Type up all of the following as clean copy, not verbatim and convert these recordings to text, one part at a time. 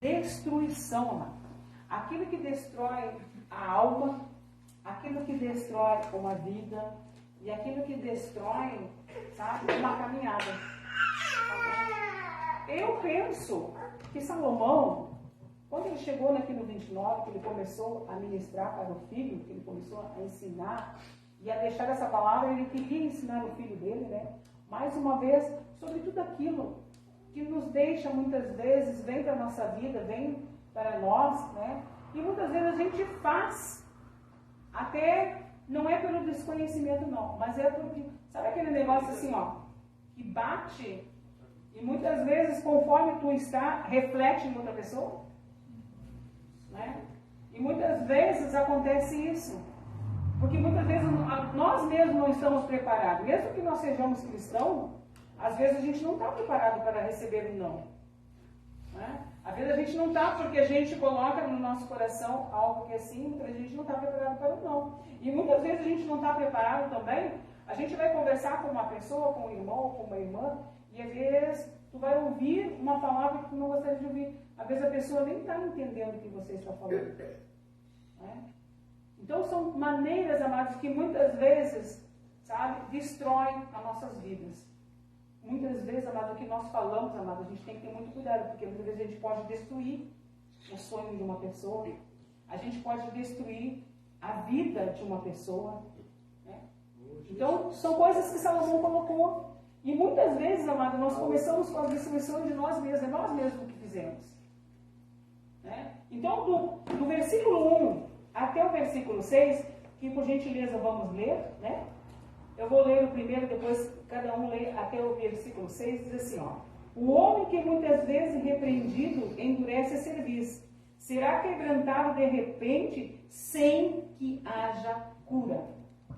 destruição, amado. Aquilo que destrói a alma, aquilo que destrói uma vida e aquilo que destrói, sabe, uma caminhada. Eu penso que Salomão, quando ele chegou naquilo 29, que ele começou a ministrar para o filho, que ele começou a ensinar e a deixar essa palavra, ele queria ensinar o filho dele, né? Mais uma vez, sobre tudo aquilo que nos deixa muitas vezes, vem para a nossa vida, vem para nós, né? E muitas vezes a gente faz, até não é pelo desconhecimento não, mas é porque, sabe aquele negócio assim, ó, que bate e muitas vezes conforme tu está, reflete em outra pessoa, né? E muitas vezes acontece isso, porque muitas vezes nós mesmos não estamos preparados, mesmo que nós sejamos cristãos, às vezes a gente não está preparado para receber o não, né? Às vezes a gente não está porque a gente coloca no nosso coração algo que é sim, a gente não está preparado para o não. E muitas vezes a gente não está preparado também, a gente vai conversar com uma pessoa, com um irmão, com uma irmã, e às vezes tu vai ouvir uma palavra que tu não gostaria de ouvir. Às vezes a pessoa nem está entendendo o que você está falando, né? Então são maneiras, amados, que muitas vezes, sabe, destroem as nossas vidas. Muitas vezes, amado, o que nós falamos, amado, a gente tem que ter muito cuidado, porque muitas vezes a gente pode destruir o sonho de uma pessoa, a gente pode destruir a vida de uma pessoa, né? Então, são coisas que Salomão colocou. E muitas vezes, amado, nós começamos com a destruição de nós mesmos, é nós mesmos que fizemos, né? Então, do versículo 1 até o versículo 6, que por gentileza vamos ler, né? Eu vou ler o primeiro, depois cada um lê até o versículo 6, diz assim, ó. O homem que muitas vezes repreendido endurece a cerviz, será quebrantado de repente sem que haja cura.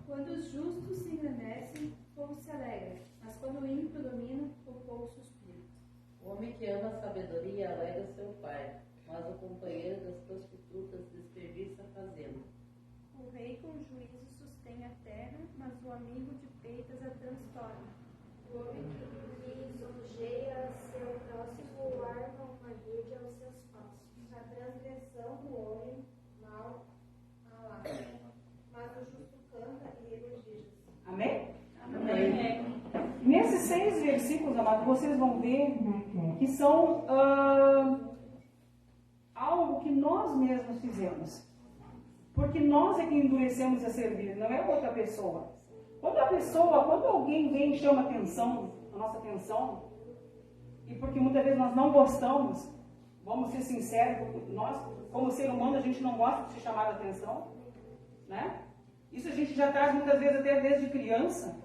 Quando os justos se engrandecem, o povo se alegra, mas quando o ímpio domina, o povo suspira. O homem que ama a sabedoria alega seu pai, mas o companheiro das prostitutas desperdiça a fazenda. O rei com juízo sustém a terra, mas o amigo de peitas a transtorna. O homem que lisonjeia seu próximo arma uma rede aos seus passos. A transgressão do homem mal alarma, mas o justo canta e regozija-se. Amém? Amém. Nesses 6 versículos, amados, vocês vão ver que são algo que nós mesmos fizemos. Porque nós é que endurecemos a servir, não é outra pessoa. Quando alguém vem e chama atenção, a nossa atenção, e porque muitas vezes nós não gostamos, vamos ser sinceros, nós, como ser humano, a gente não gosta de ser chamado a atenção, né? Isso a gente já traz muitas vezes até desde criança,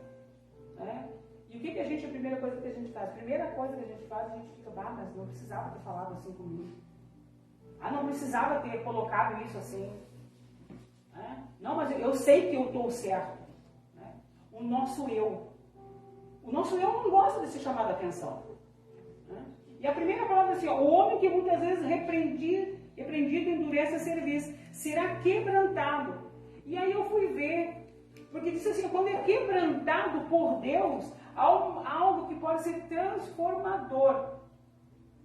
né? E o que a gente, a primeira coisa que a gente faz? A primeira coisa que a gente faz, a gente fica, mas não precisava ter falado assim comigo. Não precisava ter colocado isso assim. Não, mas eu sei que eu estou certo, né? O nosso eu não gosta de ser chamado a atenção, né? E a primeira palavra é assim, ó, o homem que muitas vezes repreendido endurece a cerviz, será quebrantado. E aí eu fui ver, porque disse assim, quando é quebrantado por Deus, algo que pode ser transformador,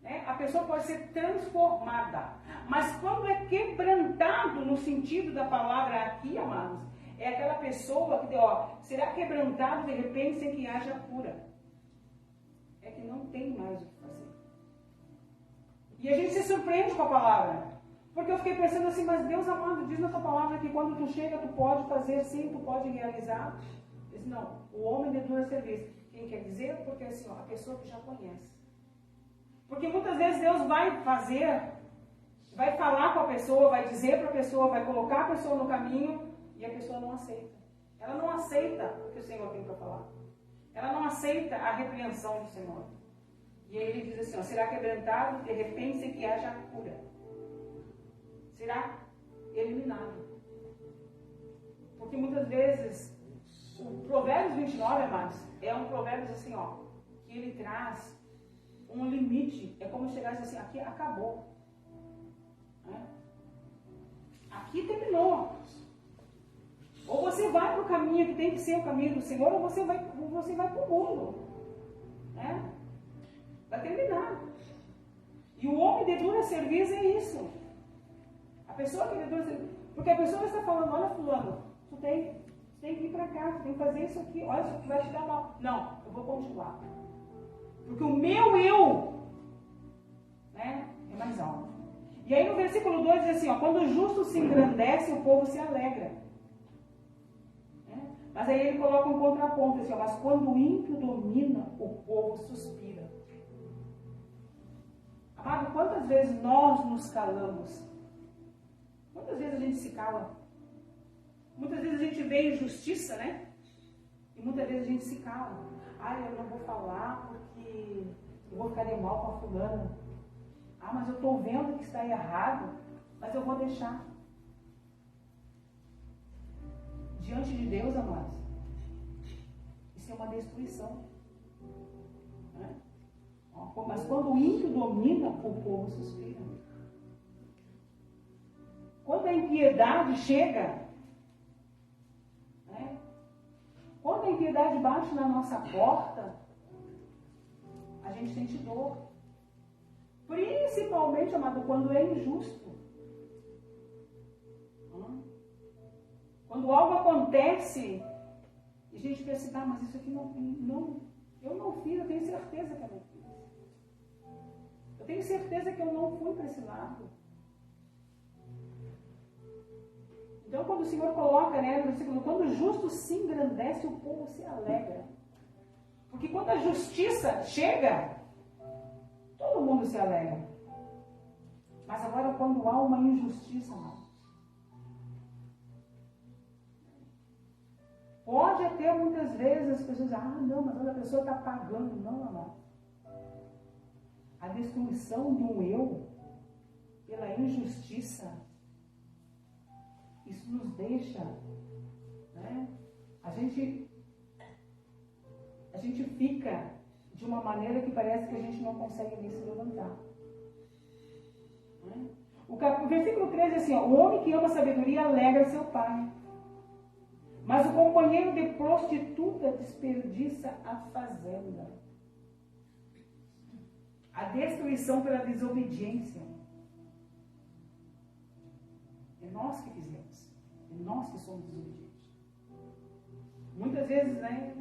né? A pessoa pode ser transformada. Mas quando é quebrantado no sentido da palavra aqui, amados, é aquela pessoa que será quebrantado de repente sem que haja cura. É que não tem mais o que fazer. E a gente se surpreende com a palavra. Porque eu fiquei pensando assim, mas Deus amado diz na tua palavra que quando tu chega, tu pode fazer sim, tu pode realizar. Diz, não, o homem de dura serviço. Quem quer dizer? Porque assim, a pessoa que já conhece. Porque muitas vezes Deus vai falar com a pessoa, vai dizer para a pessoa, vai colocar a pessoa no caminho e a pessoa não aceita. Ela não aceita o que o Senhor tem para falar. Ela não aceita a repreensão do Senhor. E aí ele diz assim, será quebrantado de repente sem que haja cura. Será eliminado. Porque muitas vezes, o Provérbios 29, amados, é um provérbio assim, que ele traz um limite, é como se chegasse assim, aqui acabou. Né? Aqui terminou. Ou você vai para o caminho que tem que ser o caminho do Senhor, ou você vai para o mundo. Né? Vai terminar. E o homem de dura serviço é isso. A pessoa que é de dura serviço. Porque a pessoa está falando, olha fulano, tu tem que ir para cá, tu tem que fazer isso aqui, olha, isso aqui vai te dar mal. Não, eu vou continuar. Porque o meu eu, né, é mais alto. E aí no versículo 2 diz assim, ó, quando o justo se engrandece, o povo se alegra. Mas aí ele coloca um contraponto, assim, ó, mas quando o ímpio domina, o povo suspira. Amado, quantas vezes nós nos calamos? Quantas vezes a gente se cala? Muitas vezes a gente vê injustiça, né? E muitas vezes a gente se cala. Eu não vou falar porque eu vou ficar de mal com a fulana. Mas eu estou vendo que está errado, mas eu vou deixar. Diante de Deus, amados, isso é uma destruição. Né? Mas quando o ímpio domina, o povo suspira. Quando a impiedade chega, né? Quando a impiedade bate na nossa porta, a gente sente dor. Principalmente, amado, quando é injusto. Quando algo acontece, e a gente pensa, mas isso aqui não, eu não fiz, eu tenho certeza que eu não fiz. Eu tenho certeza que eu não fui para esse lado. Então, quando o Senhor coloca, né, no versículo, quando o justo se engrandece, o povo se alegra. Porque quando a justiça chega, todo mundo se alegra. Mas agora, quando há uma injustiça, amados, pode até muitas vezes as pessoas dizem, não, mas a pessoa está pagando. Não, amado. A destruição de um eu pela injustiça, isso nos deixa, né? A gente fica de uma maneira que parece que a gente não consegue nem se levantar. Né? O versículo 13 é assim, ó, o homem que ama a sabedoria alegra seu pai. Mas o companheiro de prostituta desperdiça a fazenda. A destruição pela desobediência. É nós que fizemos. É nós que somos desobedientes. Muitas vezes, né?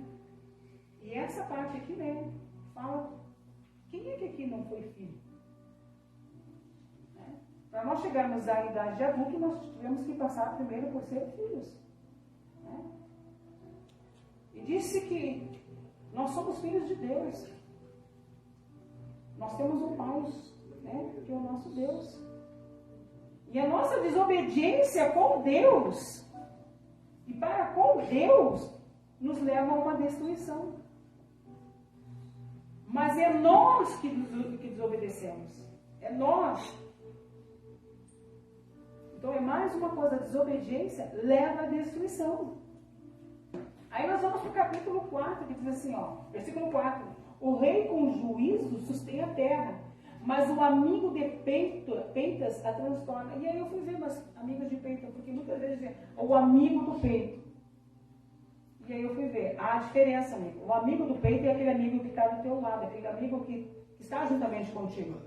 E essa parte aqui, né? Fala, quem é que aqui não foi filho? Né? Para nós chegarmos à idade de adulto, nós tivemos que passar primeiro por ser filhos. E disse que nós somos filhos de Deus. Nós temos um Pai, né, que é o nosso Deus. E a nossa desobediência com Deus e para com Deus nos leva a uma destruição. Mas é nós que desobedecemos. É nós. Então é mais uma coisa, a desobediência leva à destruição. Aí nós vamos para o capítulo 4, que diz assim, ó, versículo 4. O rei com juízo sustém a terra, mas o amigo de peitas a transtorna. E aí eu fui ver umas amigas de peito, porque muitas vezes dizem, o amigo do peito. E aí eu fui ver a diferença, amigo. O amigo do peito é aquele amigo que está do teu lado, aquele amigo que está juntamente contigo.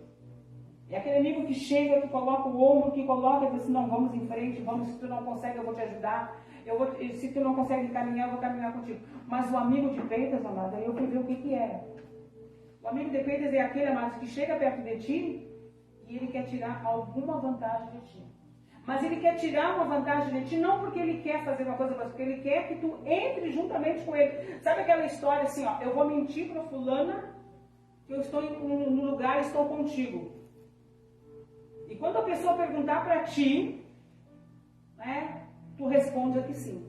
É aquele amigo que chega, que coloca o ombro, que coloca e diz assim, não, vamos em frente, vamos, se tu não consegue, eu vou te ajudar. Se tu não consegue caminhar, eu vou caminhar contigo. Mas o amigo de peitas, amado, aí eu fui ver o que é. O amigo de peitas é aquele, amado, que chega perto de ti e ele quer tirar alguma vantagem de ti. Mas ele quer tirar uma vantagem de ti, não porque ele quer fazer uma coisa, mas porque ele quer que tu entre juntamente com ele. Sabe aquela história assim, ó, eu vou mentir para fulana que eu estou no lugar, estou contigo. E quando a pessoa perguntar para ti, né, tu responde que sim.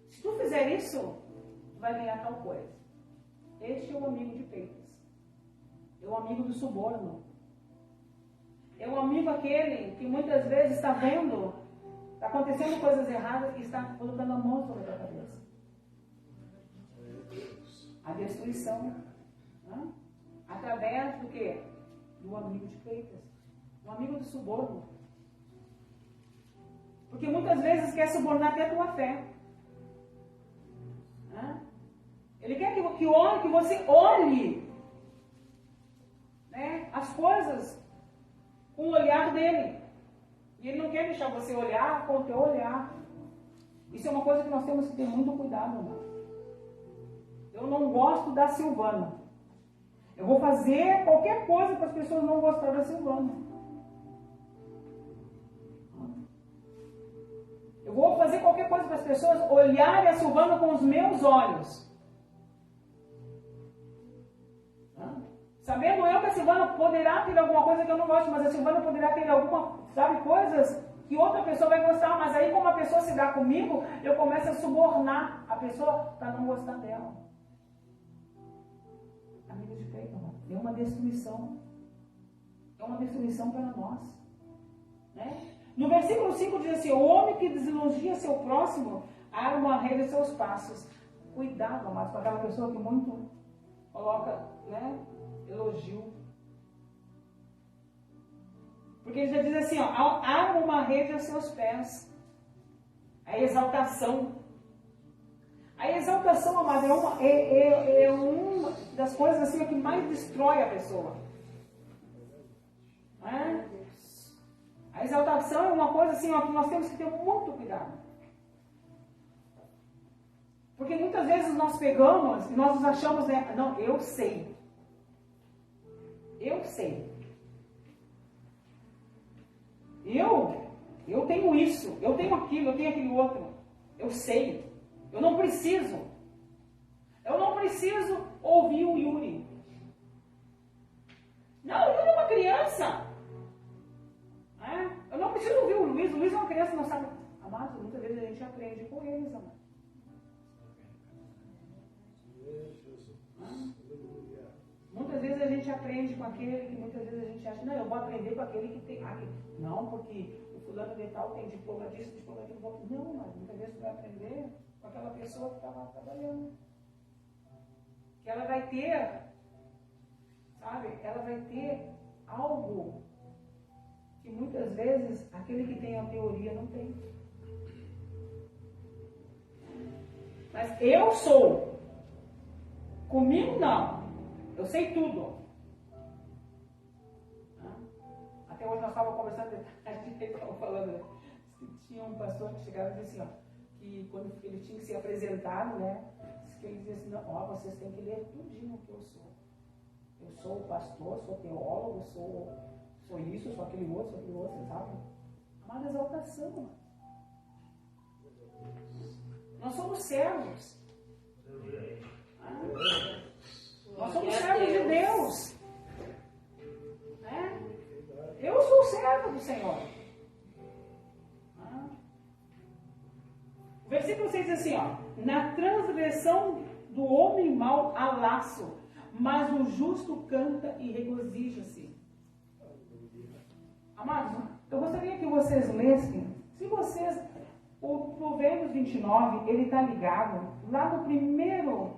Se tu fizer isso, tu vai ganhar tal coisa. Este é o amigo de peitas. É o amigo do suborno. É o amigo aquele que muitas vezes está vendo, está acontecendo coisas erradas e está colocando a mão sobre a tua cabeça. A destruição. Né? Através do quê? Do amigo de peitas. O amigo do suborno. Porque muitas vezes quer subornar até a tua fé. Né? Ele quer que você olhe né, as coisas com o olhar dele. E ele não quer deixar você olhar com o teu olhar. Isso é uma coisa que nós temos que ter muito cuidado, irmão. Eu não gosto da Silvana. Eu vou fazer qualquer coisa para as pessoas não gostarem da Silvana. Eu vou fazer qualquer coisa para as pessoas olharem a Silvana com os meus olhos. Sabendo eu que a Silvana poderá ter alguma coisa que eu não gosto, mas a Silvana poderá ter alguma, sabe, coisas que outra pessoa vai gostar, mas aí como a pessoa se dá comigo, eu começo a subornar a pessoa para não gostar dela. Amigo de peito, é uma destruição. É uma destruição para nós. Né? No versículo 5 diz assim, o homem que deselogia seu próximo, arma uma rede aos seus passos. Cuidado, amados, com aquela pessoa que muito coloca, né, elogio. Porque ele já diz assim, ó, arma uma rede aos seus pés. A exaltação. A exaltação, amado, é uma das coisas assim, que mais destrói a pessoa. É? A exaltação é uma coisa assim, ó, que nós temos que ter muito cuidado. Porque muitas vezes nós pegamos e nós nos achamos, né, não, eu sei. Eu sei. Eu tenho isso, eu tenho aquilo, eu tenho aquele outro. Eu sei. Eu não preciso. Eu não preciso ouvir o Yuri. Não, o Yuri é uma criança. Eu não preciso ouvir o Luiz. O Luiz é uma criança, não sabe. Amado, muitas vezes a gente aprende com eles, amado. Muitas vezes a gente aprende com aquele que muitas vezes a gente acha, não, eu vou aprender com aquele que tem. Não, porque o fulano de tal tem diploma disso, diploma daquilo. Não, mas muitas vezes você vai aprender com aquela pessoa que está lá trabalhando. Que ela vai ter, sabe, ela vai ter algo que muitas vezes aquele que tem a teoria não tem. Mas eu sou. Comigo não. Eu sei tudo. Até hoje nós estávamos conversando, a gente estava falando, que tinha um pastor que chegava e dizia assim, ó, que quando ele tinha que se apresentar, né, que ele dizia assim, não, ó, vocês têm que ler tudinho o que eu sou. Eu sou pastor, sou teólogo, sou isso, sou aquele outro, sabe? Amada, exaltação. Nós somos servos. Nós somos servos de Deus. Eu sou servo do Senhor. O versículo 6 diz assim, ó, na transgressão do homem mau há laço, mas o justo canta e regozija-se. Amados, eu gostaria que vocês lessem, se vocês, o Provérbios 29, ele está ligado lá no primeiro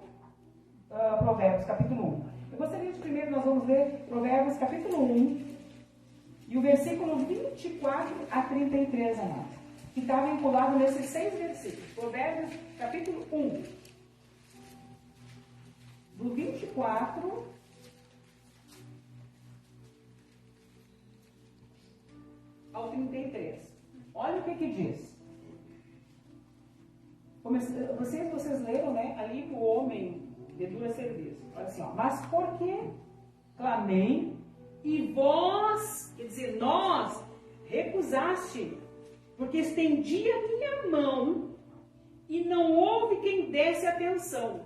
Provérbios, capítulo 1. Eu gostaria de primeiro, nós vamos ler Provérbios, capítulo 1, e o versículo 24 a 33, amados, que está vinculado nesses 6 versículos. Provérbios, capítulo 1, do 24 ao 33. Olha o que diz. Vocês leram, né? Ali o homem de dura serviço. Olha assim, ó. Mas porque clamei e vós, quer dizer, nós, recusaste, porque estendi a minha mão e não houve quem desse atenção.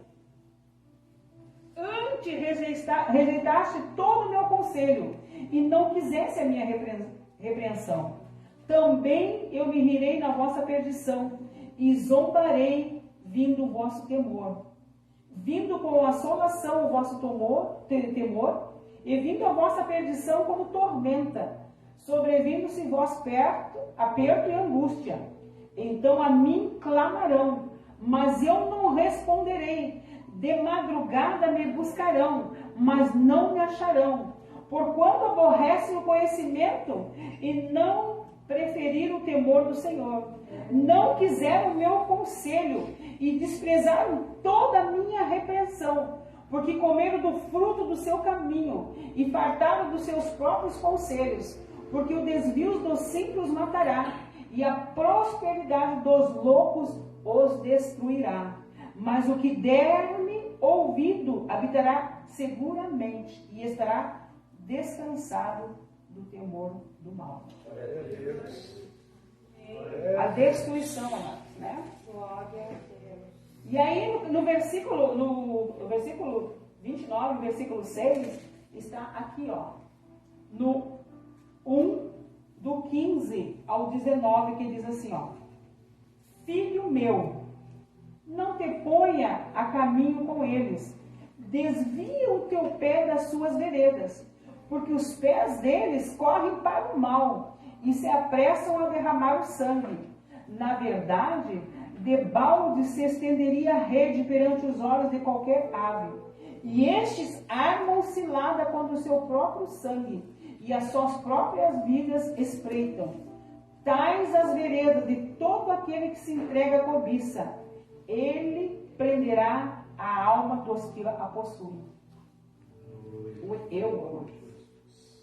Antes rejeitaste todo o meu conselho e não quisesse a minha repreensão. Também eu me rirei na vossa perdição e zombarei vindo o vosso temor. Vindo com assolação o vosso temor e vindo a vossa perdição como tormenta, sobrevindo-se vós aperto e angústia. Então a mim clamarão, mas eu não responderei. De madrugada me buscarão, mas não me acharão. Porquanto aborrecem o conhecimento e não preferiram o temor do Senhor. Não quiseram o meu conselho e desprezaram toda a minha repreensão. porque comeram do fruto do seu caminho e fartaram dos seus próprios conselhos, porque o desvio dos simples matará e a prosperidade dos loucos os destruirá. Mas o que der-me ouvido habitará seguramente e estará descansado do temor do mal. A destruição, amados, né? E aí no versículo 29, versículo 6, está aqui, ó, no 1, do 15 ao 19, que diz assim, ó: Filho meu, não te ponha a caminho com eles, desvia o teu pé das suas veredas, porque os pés deles correm para o mal e se apressam a derramar o sangue. Na verdade, debalde se estenderia a rede perante os olhos de qualquer ave, e estes armam cilada contra o seu próprio sangue, e as suas próprias vidas espreitam. Tais as veredas de todo aquele que se entrega à cobiça, ele prenderá a alma dos que a possuem.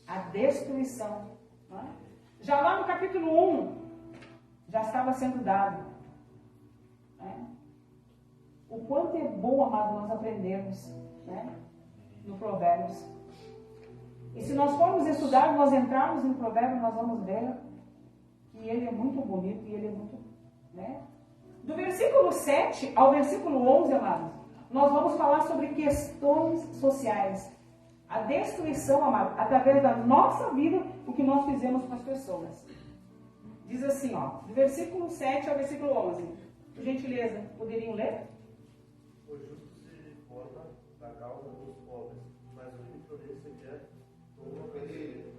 A destruição. Não é? Já lá no capítulo 1, já estava sendo dado. Né? O quanto é bom, amado, nós aprendemos, né? No Provérbios. E se nós formos estudar, nós entrarmos em Provérbios, nós vamos ver que ele é muito bonito e ele é muito, né? Do versículo 7 ao versículo 11, amados, nós vamos falar sobre questões sociais. A destruição, amado, através da nossa vida, o que nós fizemos com as pessoas. Diz assim, ó, do versículo 7 ao versículo 11. Por gentileza, poderiam ler? O justo se reforma da causa dos pobres, mas o ímpio sequer toma conhecimento.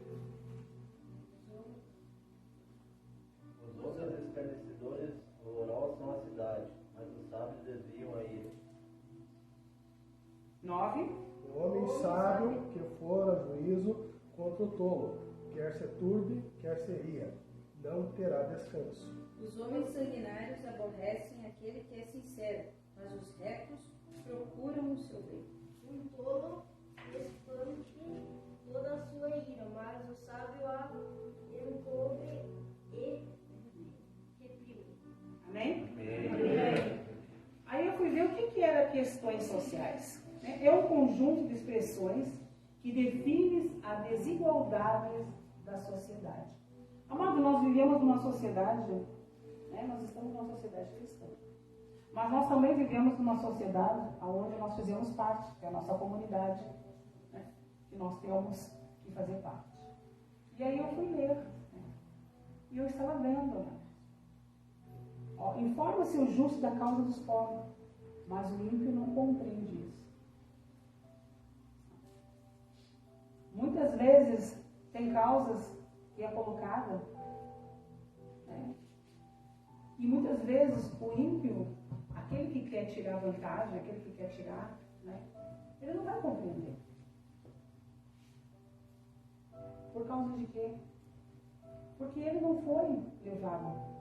Os outros escarnecedores alvoroçam a cidade, mas os sábios desviam a ira. 9. O homem sábio que for a juízo contra o tolo, quer se turbe, quer se ria, não terá descanso. Os homens sanguinários aborrecem aquele que é sincero, mas os retos procuram o seu bem. Um tolo expande toda a sua ira, mas o sábio a encobre e reprime. Amém? Amém? Aí eu fui ver o que era questões sociais. É um conjunto de expressões que define a desigualdade da sociedade. Amado, nós vivemos numa sociedade, né? Nós estamos numa sociedade cristã. Mas nós também vivemos numa sociedade onde nós fizemos parte, que é a nossa comunidade, né? Que nós temos que fazer parte. E aí eu fui ler, né? E eu estava vendo, né? Informa-se o justo da causa dos pobres, mas o ímpio não compreende isso. Muitas vezes tem causas que é colocada, né? E muitas vezes o ímpio, aquele que quer tirar vantagem, aquele que quer tirar, né? Ele não vai compreender. Por causa de quê? Porque ele não foi levado.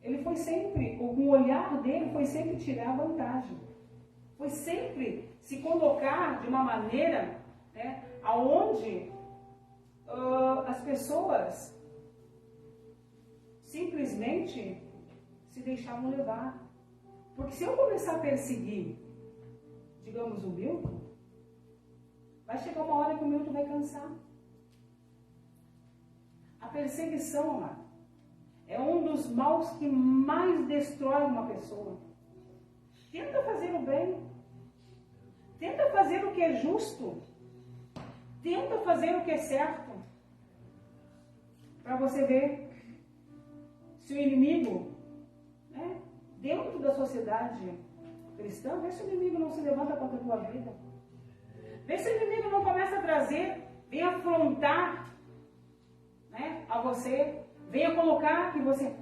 Ele foi sempre, o olhar dele foi sempre tirar vantagem. Foi sempre se colocar de uma maneira, né, aonde as pessoas simplesmente se deixavam levar. Porque se eu começar a perseguir, digamos, o Milton, vai chegar uma hora que o Milton vai cansar. A perseguição, amado, é um dos maus que mais destrói uma pessoa. Tenta fazer o bem. Tenta fazer o que é justo. Tenta fazer o que é certo. Para você ver se o inimigo, né, dentro da sociedade cristã, vê se o inimigo não se levanta contra a tua vida. Vê se o inimigo não começa a trazer, vem afrontar, né, a você. Venha colocar que você,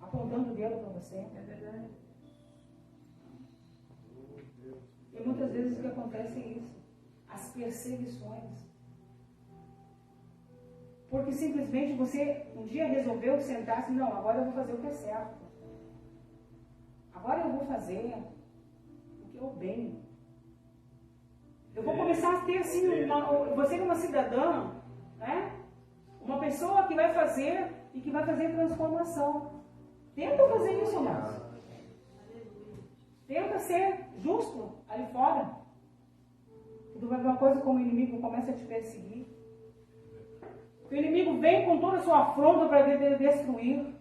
apontando o dedo para você. É verdade. E muitas vezes o que acontece é isso. As perseguições. Porque simplesmente você um dia resolveu sentar-se, não, agora eu vou fazer o que é certo. Agora eu vou fazer o que é o bem. Eu vou começar a ter assim, você é uma cidadã, né? Uma pessoa que vai fazer e que vai fazer transformação. Tenta fazer isso, amados. Tenta ser justo ali fora. Tu vai ver uma coisa como o inimigo começa a te perseguir. O inimigo vem com toda a sua afronta para destruir.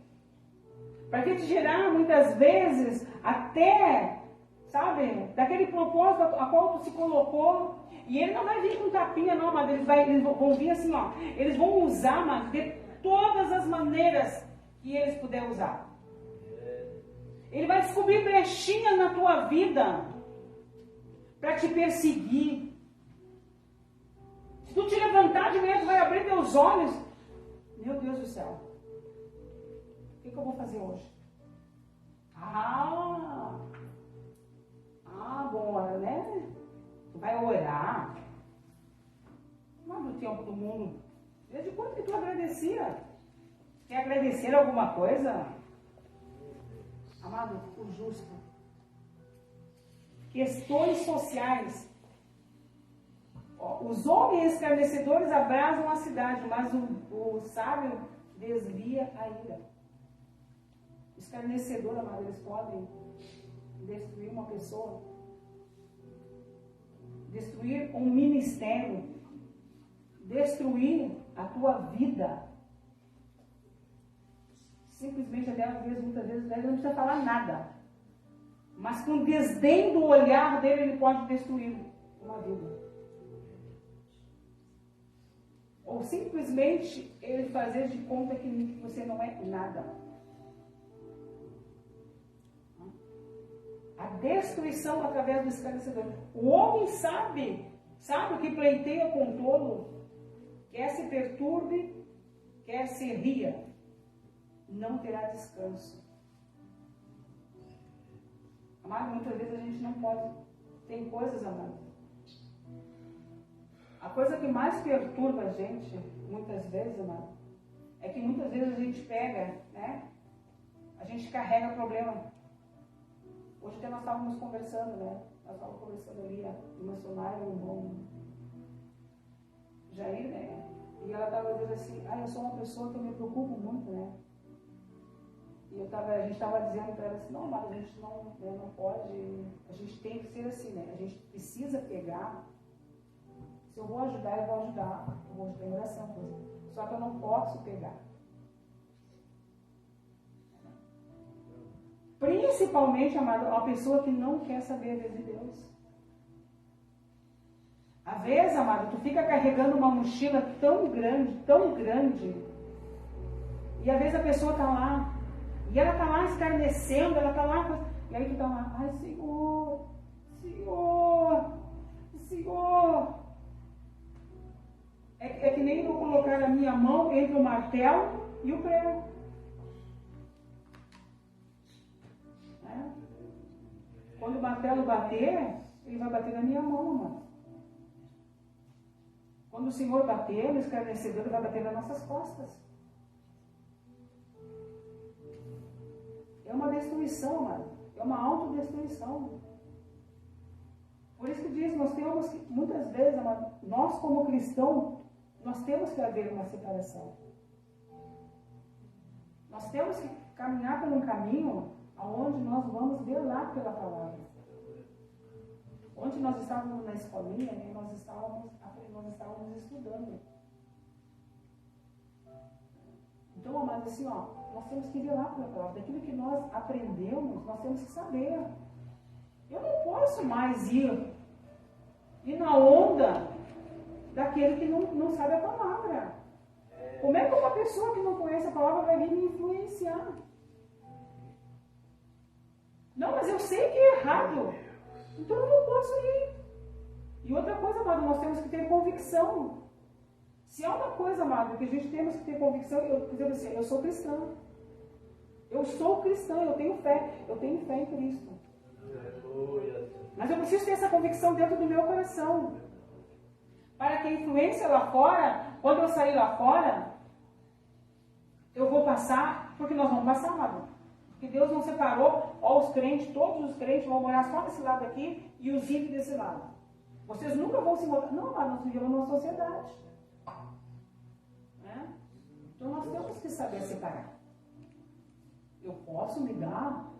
Para te gerar muitas vezes até, sabe, daquele propósito a qual tu se colocou. E ele não vai vir com tapinha não, mas eles vão vir assim, ó. Eles vão usar, mas de todas as maneiras que eles puderem usar. Ele vai descobrir brechinhas na tua vida para te perseguir. Se tu te levantar de manhã, tu vai abrir teus olhos. Meu Deus do céu. O que eu vou fazer hoje? Bom, né? Tu vai orar. Lá no tempo do mundo. Desde quando que tu agradecia? Quer agradecer alguma coisa? Amado, o justo. Questões sociais. Os homens escarnecedores abrasam a cidade, mas o sábio desvia a ira. O escarnecedor, amado, eles podem destruir uma pessoa, destruir um ministério, destruir a tua vida. Simplesmente, muitas vezes, ele não precisa falar nada. Mas com o desdém do olhar dele, ele pode destruir uma vida. Ou simplesmente ele fazer de conta que você não é nada. A destruição através do esclarecedor. O homem sabe o que pleiteia com tolo, quer se perturbe, quer se ria, não terá descanso. Amado, muitas vezes a gente não pode. Tem coisas, amado. A coisa que mais perturba a gente, muitas vezes, amado, é que muitas vezes a gente pega, né? A gente carrega problema. Hoje até nós estávamos conversando, né? Nós estávamos conversando ali, o missionário, o irmão Jair, né? E ela estava dizendo assim, eu sou uma pessoa que eu me preocupo muito, né? E a gente estava dizendo para ela assim, não, mas a gente não pode, a gente tem que ser assim, né? A gente precisa pegar. Se eu vou ajudar, eu vou ajudar em oração, por exemplo. Só que eu não posso pegar. Principalmente, amado, uma pessoa que não quer saber a vez de Deus. Às vezes, amado, tu fica carregando uma mochila tão grande, e às vezes a pessoa está lá, e ela está lá escarnecendo, ela está lá, e aí tu está lá, ai Senhor, É que nem eu colocar a minha mão entre o martelo e o prego. Quando o martelo bater, ele vai bater na minha mão, amado. Quando o Senhor bater, o escarnecedor, ele vai bater nas nossas costas. É uma destruição, amado. É uma autodestruição. Por isso que diz, nós temos que, muitas vezes, amado, nós como cristãos, nós temos que haver uma separação. Nós temos que caminhar por um caminho onde nós vamos velar pela palavra. Onde nós estávamos na escolinha, né, nós estávamos estudando. Então, amados, assim, nós temos que velar pela palavra. Daquilo que nós aprendemos, nós temos que saber. Eu não posso mais ir na onda daquele que não sabe a palavra. Como é que uma pessoa que não conhece a palavra vai vir me influenciar? Não, mas eu sei que é errado. Então eu não posso ir. E outra coisa, amado, nós temos que ter convicção. Se há uma coisa, amado, que a gente temos que ter convicção, eu sou cristão. Eu sou cristão, eu tenho fé em Cristo. Mas eu preciso ter essa convicção dentro do meu coração. Para que a influência lá fora, quando eu sair lá fora, eu vou passar, porque nós vamos passar, amado. Porque Deus não separou, os crentes, todos os crentes vão morar só desse lado aqui e os ímpios desse lado. Vocês nunca vão se encontrar. Não, mas nós vivemos numa sociedade. Né? Então nós temos que saber separar. Eu posso ligar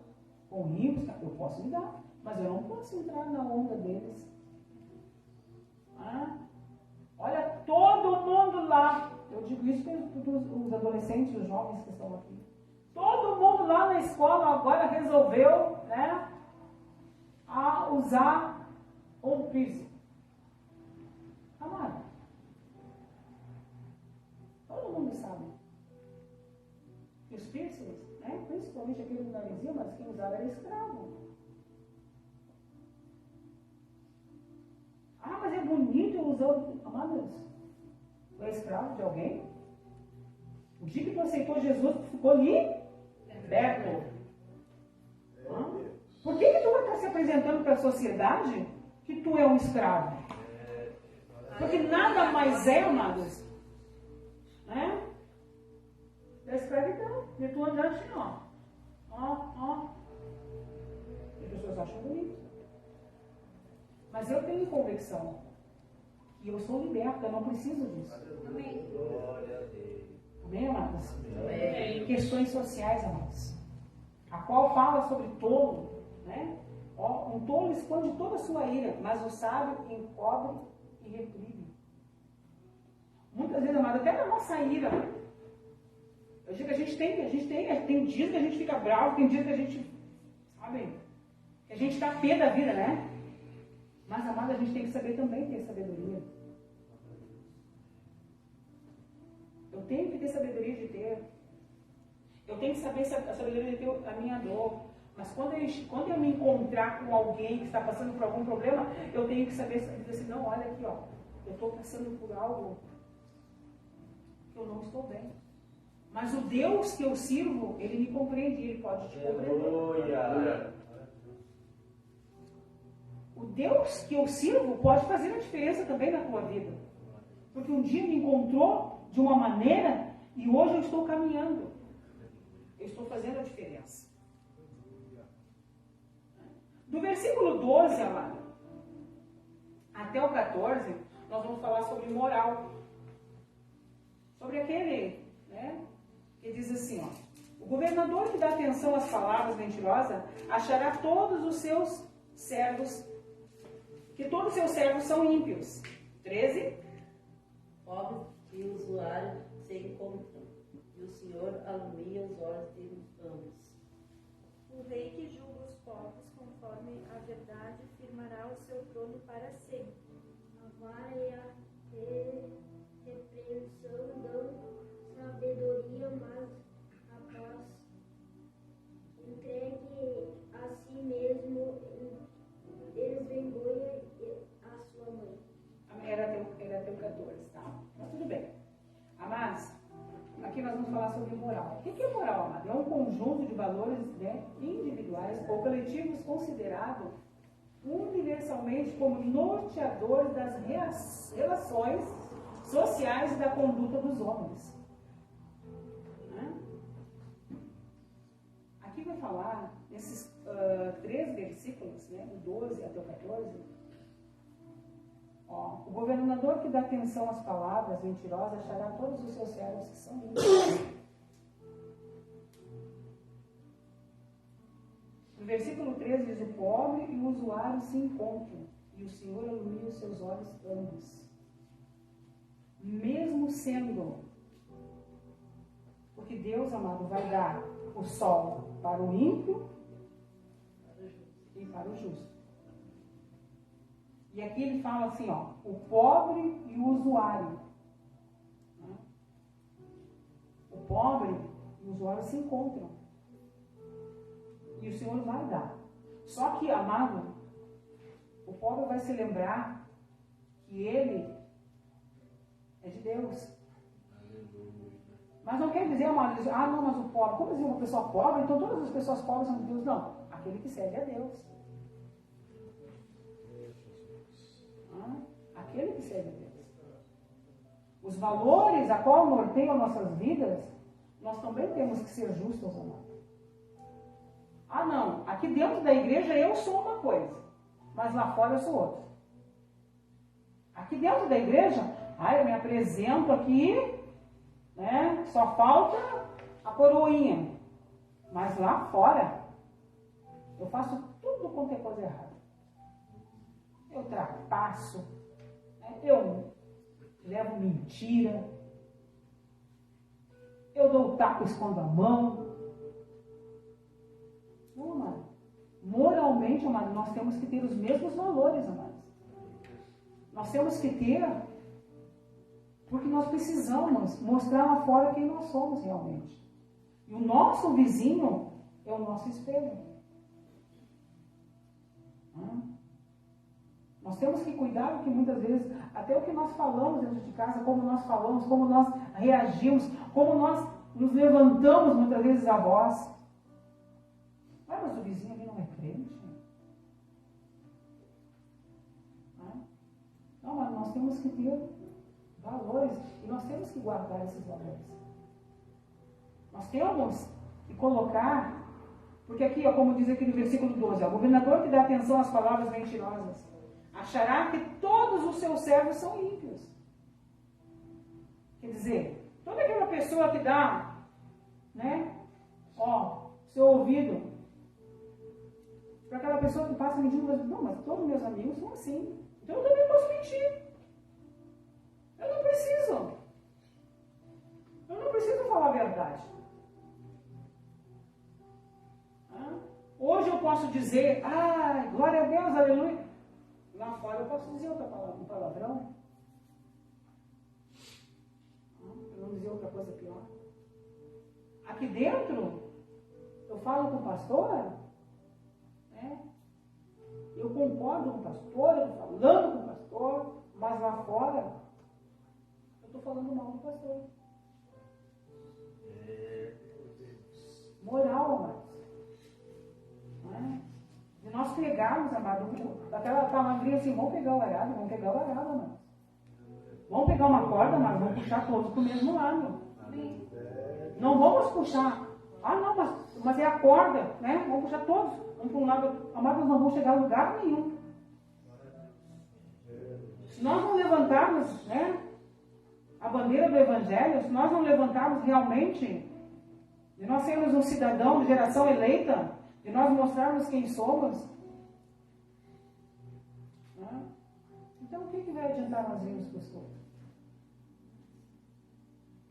com ricos, eu posso ligar, mas eu não posso entrar na onda deles. Olha, todo mundo lá, eu digo isso para os adolescentes, os jovens que estão aqui. Todo mundo lá na escola agora resolveu, né, a usar um piercing. Amado, todo mundo sabe que os piercings, né, principalmente aquele no narizinho, mas quem usava era escravo. Ah, mas é bonito eu usar. Amados, tu é escravo de alguém? O dia que tu aceitou Jesus, tu ficou liberto. Por que tu vai estar se apresentando para a sociedade que tu é um escravo? Porque nada mais é, amados, né? Da escravidão. E tu andando assim, ó. As pessoas acham bonito. Mas eu tenho convicção que eu sou liberta, eu não preciso disso. Amém. Amém, amados? Amém. Questões sociais, amados. A qual fala sobre tolo, né? Um tolo esconde toda a sua ira, mas o sábio encobre e reprime. Muitas vezes, amado, até na nossa ira. Eu digo que a gente tem dias que a gente fica bravo, tem dias que a gente, sabe, que a gente está pé da vida, né? Mas, amado, a gente tem que saber também ter sabedoria. Eu tenho que ter sabedoria de ter. Eu tenho que saber a sabedoria de ter a minha dor. Mas quando eu me encontrar com alguém que está passando por algum problema, eu tenho que saber dizer assim, não, olha aqui, ó, eu estou passando por algo que eu não estou bem. Mas o Deus que eu sirvo, Ele me compreende, Ele pode te compreender. O Deus que eu sirvo pode fazer a diferença também na tua vida. Porque um dia me encontrou de uma maneira e hoje eu estou caminhando. Eu estou fazendo a diferença. Do versículo 12, amado, até o 14, nós vamos falar sobre moral. Sobre aquele, né, que diz assim, ó. O governador que dá atenção às palavras mentirosas achará todos os seus servos, que todos os seus servos são ímpios. 13. Pobres e usuários se encontram, e o Senhor alumia os olhos de ambos. O rei que julga os pobres conforme a verdade firmará o seu trono para sempre. A vara e a repreensão dão sabedoria, mas a paz entregue a si mesmo desvergonha a sua mãe. Era até o 14, tá? Mas tudo bem. Amados, aqui nós vamos falar sobre moral. O que é moral, amado? É um conjunto de valores, né, individuais ou coletivos considerado universalmente como norteador das relações sociais e da conduta dos homens. Né? Aqui vai falar, nesses 3 versículos, né, do 12 até o 14, ó, o governador que dá atenção às palavras mentirosas achará todos os seus servos que são ímpios. No versículo 13 diz, o pobre e o usuário se encontram, e o Senhor ilumina os seus olhos ambos. Mesmo sendo, porque Deus, amado, vai dar o sol para o ímpio e para o justo. E aqui ele fala assim, ó, o pobre e o usuário. Né? O pobre e o usuário se encontram. E o Senhor vai dar. Só que, amado, o pobre vai se lembrar que ele é de Deus. Mas não quer dizer, amado, não, mas o pobre, como dizer uma pessoa pobre, então todas as pessoas pobres são de Deus. Não, aquele que serve a Deus. Aquele que serve a Deus. Os valores a qual norteiam nossas vidas, nós também temos que ser justos, amados. Não, aqui dentro da igreja eu sou uma coisa, mas lá fora eu sou outra. Aqui dentro da igreja, eu me apresento aqui, né? Só falta a coroinha. Mas lá fora, eu faço tudo quanto é coisa errada. Eu trapasso, né? Eu levo mentira, eu dou o taco, escondo a mão. Não, amado. Moralmente, amado, nós temos que ter os mesmos valores, amados. Nós temos que ter, porque nós precisamos mostrar lá fora quem nós somos realmente. E o nosso vizinho é o nosso espelho. Nós temos que cuidar que muitas vezes, até o que nós falamos dentro de casa, como nós falamos, como nós reagimos, como nós nos levantamos muitas vezes a voz. Mas o vizinho ali não é crente. Não, mas nós temos que ter valores e nós temos que guardar esses valores. Nós temos que colocar, porque aqui, como diz aqui no versículo 12, o governador que dá atenção às palavras mentirosas achará que todos os seus servos são ímpios. Quer dizer, toda aquela pessoa que dá, né, seu ouvido para aquela pessoa que passa mentindo, não, mas todos meus amigos são assim. Então eu também posso mentir. Eu não preciso falar a verdade. Hoje eu posso dizer, glória a Deus, aleluia. Lá fora eu posso dizer outra palavra, um palavrão. Eu não dizer outra coisa pior. Aqui dentro, eu falo com o pastor, né? Eu concordo com o pastor, eu estou falando com o pastor, mas lá fora, eu estou falando mal do pastor. Moral, amados. Se nós pegarmos, amado, aquela palavrinha assim, vamos pegar o arado, amado. Vamos pegar uma corda, mas vamos puxar todos para o mesmo lado. Não vamos puxar. Não, mas é a corda, né? Vamos puxar todos. Vamos para um lado. Amados, não vamos chegar a lugar nenhum. Se nós não levantarmos, né, a bandeira do Evangelho, se nós não levantarmos realmente, de nós sermos um cidadão de geração eleita, de nós mostrarmos quem somos, né? Então o que vai adiantar nós irmos para o escopo?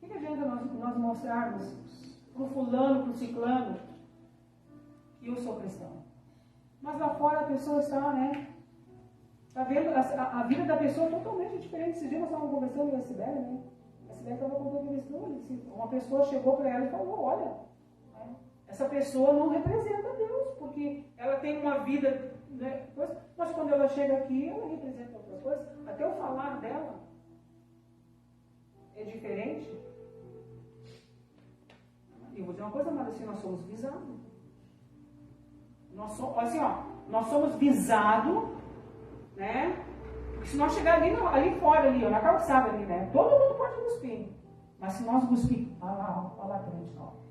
O que adianta nós mostrarmos para o fulano, para o ciclano, que eu sou cristão? Mas lá fora a pessoa está, né? Está vendo a vida da pessoa totalmente diferente. Esses dias nós estávamos conversando com a Sibeli, né? A Sibeli estava contando isso. Uma pessoa chegou para ela e falou, olha, essa pessoa não representa Deus, porque ela tem uma vida, né, mas quando ela chega aqui, ela representa outras coisas. Até o falar dela é diferente. E eu vou dizer uma coisa, mas assim, nós somos visados. Nós somos visados, né? Porque se nós chegar ali fora, na calçada, né? Todo mundo pode cuspir. Mas se nós cuspir, lá frente, não.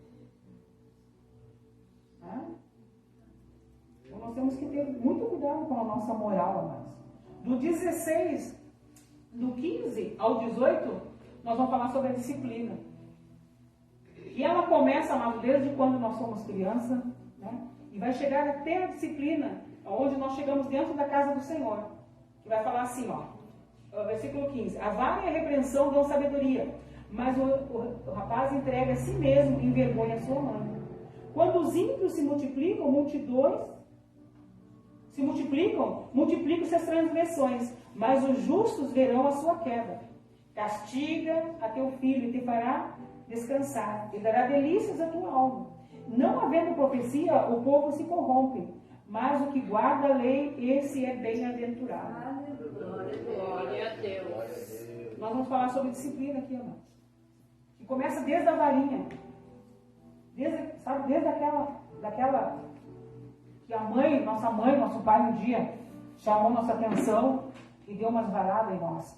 Então nós temos que ter muito cuidado com a nossa moral, amados. Do 16, do 15 ao 18, nós vamos falar sobre a disciplina. E ela começa, amados, desde quando nós somos criança, né? E vai chegar até a disciplina, onde nós chegamos dentro da casa do Senhor. Que vai falar assim, versículo 15. A vara e a repreensão dão sabedoria, mas o rapaz entrega a si mesmo e envergonha a sua mãe. Quando os ímpios se multiplicam, multiplicam-se as transgressões, mas os justos verão a sua queda. Castiga a teu filho e te fará descansar, e dará delícias à tua alma. Não havendo profecia, o povo se corrompe, mas o que guarda a lei, esse é bem-aventurado. Glória a Deus. Nós vamos falar sobre disciplina aqui, amados. Que começa desde a varinha. Desde daquela que a mãe, nosso pai um dia chamou nossa atenção e deu umas varadas em nós.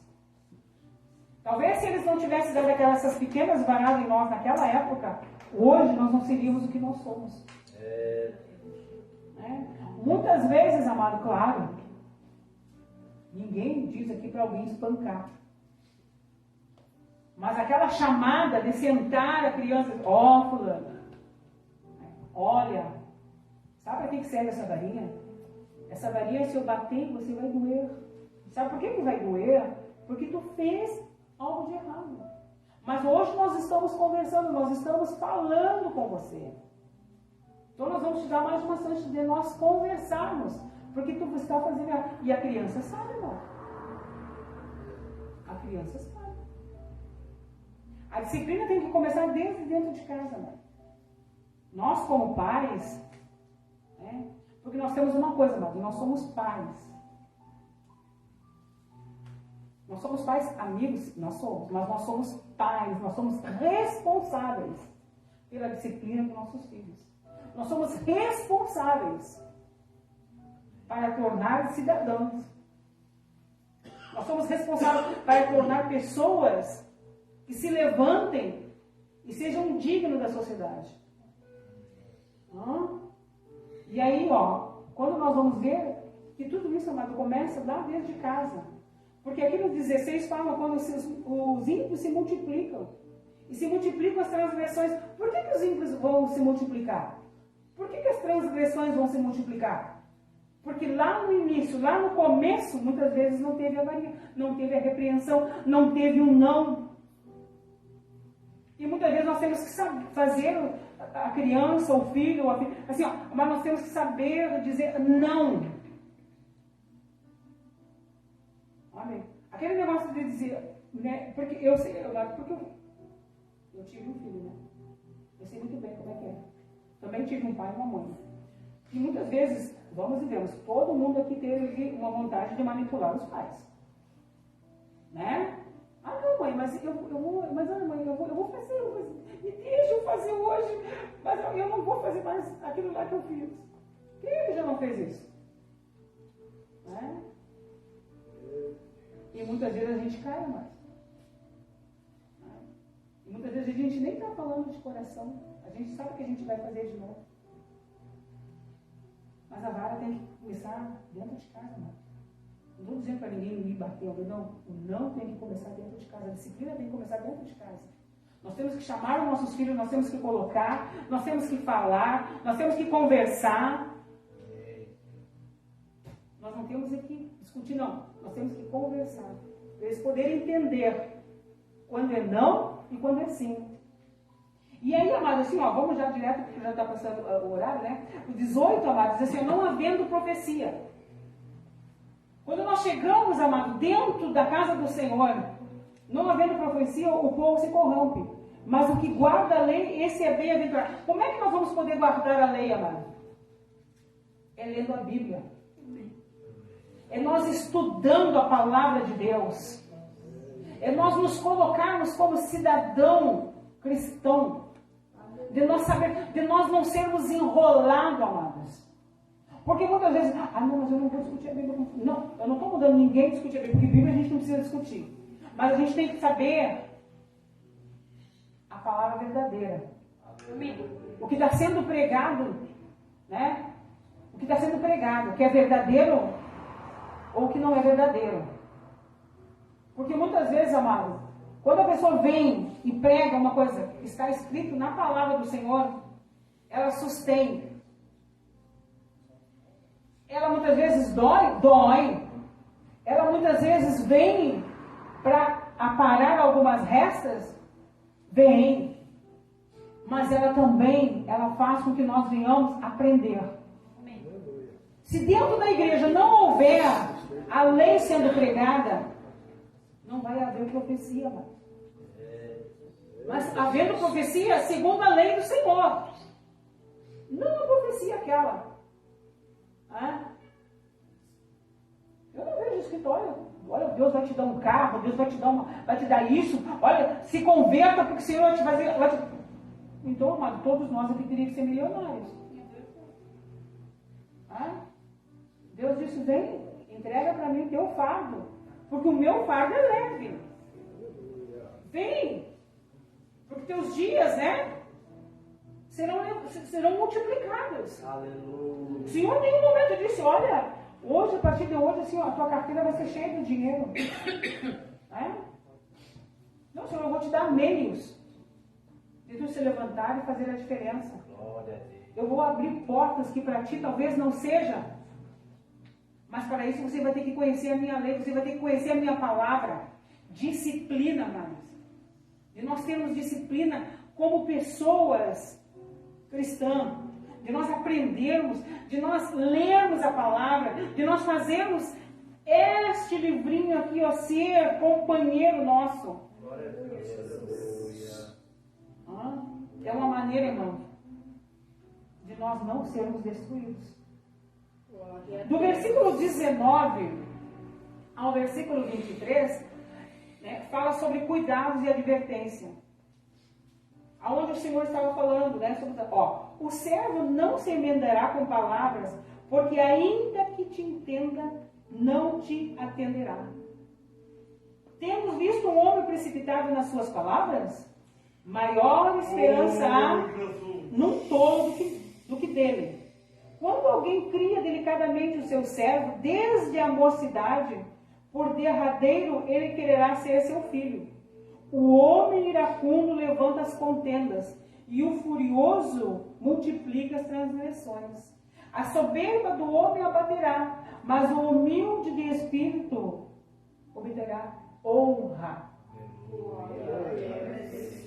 Talvez se eles não tivessem dado essas pequenas varadas em nós naquela época, hoje nós não seríamos o que nós somos. Muitas vezes, amado, claro, Ninguém diz aqui para alguém espancar. Mas aquela chamada de sentar a criança, ó, fulana, olha, sabe para que serve essa varinha? Essa varinha, se eu bater, você vai doer. Sabe por que vai doer? Porque tu fez algo de errado. Mas hoje nós estamos conversando, nós estamos falando com você. Então nós vamos te dar mais uma chance de nós conversarmos. Porque tu está fazendo errado. E a criança sabe, irmão. A criança sabe. A disciplina tem que começar desde dentro de casa, mãe. Nós, como pais, né? Porque nós temos uma coisa, mãe, nós somos pais. Nós somos pais amigos, nós somos, mas nós somos pais, nós somos responsáveis pela disciplina dos nossos filhos. Nós somos responsáveis para tornar cidadãos. Nós somos responsáveis para tornar pessoas que se levantem e sejam dignos da sociedade. E aí, ó, quando nós vamos ver que tudo isso, amado, começa lá dentro de casa. Porque aqui no 16 fala quando os ímpios se multiplicam. E se multiplicam as transgressões. Por que os ímpios vão se multiplicar? Por que as transgressões vão se multiplicar? Porque lá no início, lá no começo, muitas vezes não teve a varinha, não teve a repreensão, não teve um não. E muitas vezes nós temos que saber fazer a criança, o filho, assim, ó, mas nós temos que saber dizer não. Amém. Aquele negócio de dizer, né, porque eu sei, eu tive um filho, né? Eu sei muito bem como é que é. Também tive um pai e uma mãe. E muitas vezes, vamos e vemos, todo mundo aqui teve uma vontade de manipular os pais. Né? Ah, não, mãe, mas eu vou fazer, me deixa eu fazer hoje, mas eu não vou fazer mais aquilo lá que eu fiz. Quem já não fez isso? Né? E muitas vezes a gente cai mais. Né? E muitas vezes a gente nem está falando de coração. A gente sabe que a gente vai fazer de novo. Mas a vara tem que começar dentro de casa, mano. Não estou dizendo para ninguém me bater, não. O não tem que começar dentro de casa. A disciplina tem que começar dentro de casa. Nós temos que chamar os nossos filhos, nós temos que colocar, nós temos que falar, nós temos que conversar. Nós não temos que discutir, não. Nós temos que conversar. Para eles poderem entender quando é não e quando é sim. E aí, amados, assim, ó, vamos já direto, porque já está passando o horário, né? O 18, amados, diz assim, não havendo profecia. Quando nós chegamos, amados, dentro da casa do Senhor, não havendo profecia, o povo se corrompe. Mas o que guarda a lei, esse é bem-aventurado. Como é que nós vamos poder guardar a lei, amado? É lendo a Bíblia. É nós estudando a palavra de Deus. É nós nos colocarmos como cidadão cristão. De nós saber, de nós não sermos enrolados, amados. Porque muitas vezes, não, mas eu não vou discutir a Bíblia. Não, eu não estou mandando ninguém discutir a Bíblia, porque a Bíblia a gente não precisa discutir. Mas a gente tem que saber a palavra verdadeira. O que está sendo pregado, né? O que está sendo pregado, que é verdadeiro ou que não é verdadeiro. Porque muitas vezes, amados, quando a pessoa vem e prega uma coisa que está escrito na palavra do Senhor, ela sustém. Ela muitas vezes dói. Ela muitas vezes vem para aparar algumas restas, vem. Mas ela também, ela faz com que nós venhamos aprender. Se dentro da igreja não houver a lei sendo pregada, não vai haver profecia, mano. Mas havendo profecia segundo a lei do Senhor. Não a profecia aquela. Eu não vejo escritório. Olha, Deus vai te dar um carro, Deus vai te dar isso. Olha, se converta porque o Senhor vai te fazer. Então, amado, todos nós aqui teríamos que ser milionários. Deus disse, vem, entrega para mim o teu fardo. Porque o meu fardo é leve. Vem. Porque teus dias, né? Serão multiplicados. Aleluia. O Senhor, em um momento, disse, olha, Hoje, a partir de hoje, assim, ó, a tua carteira vai ser cheia de dinheiro. Não, Senhor, eu vou te dar meios de tu se levantar e fazer a diferença. Glória a Deus. Eu vou abrir portas que para ti talvez não seja. Mas para isso você vai ter que conhecer a minha lei, você vai ter que conhecer a minha palavra. Disciplina, amados. De nós termos disciplina como pessoas cristãs. De nós aprendermos, de nós lermos a palavra, de nós fazermos este livrinho aqui, ó, ser companheiro nosso. Glória a Deus. É uma maneira, irmão, de nós não sermos destruídos. Do versículo 19 ao versículo 23, né, fala sobre cuidados e advertência. Aonde o Senhor estava falando, né, sobre, o servo não se emendará com palavras, porque ainda que te entenda, não te atenderá. Temos visto um homem precipitado nas suas palavras? Maior esperança há num tolo do que dele. Quando alguém cria delicadamente o seu servo, desde a mocidade, por derradeiro ele quererá ser seu filho. O homem iracundo levanta as contendas, e o furioso multiplica as transgressões. A soberba do homem abaterá, mas o humilde de espírito obterá honra.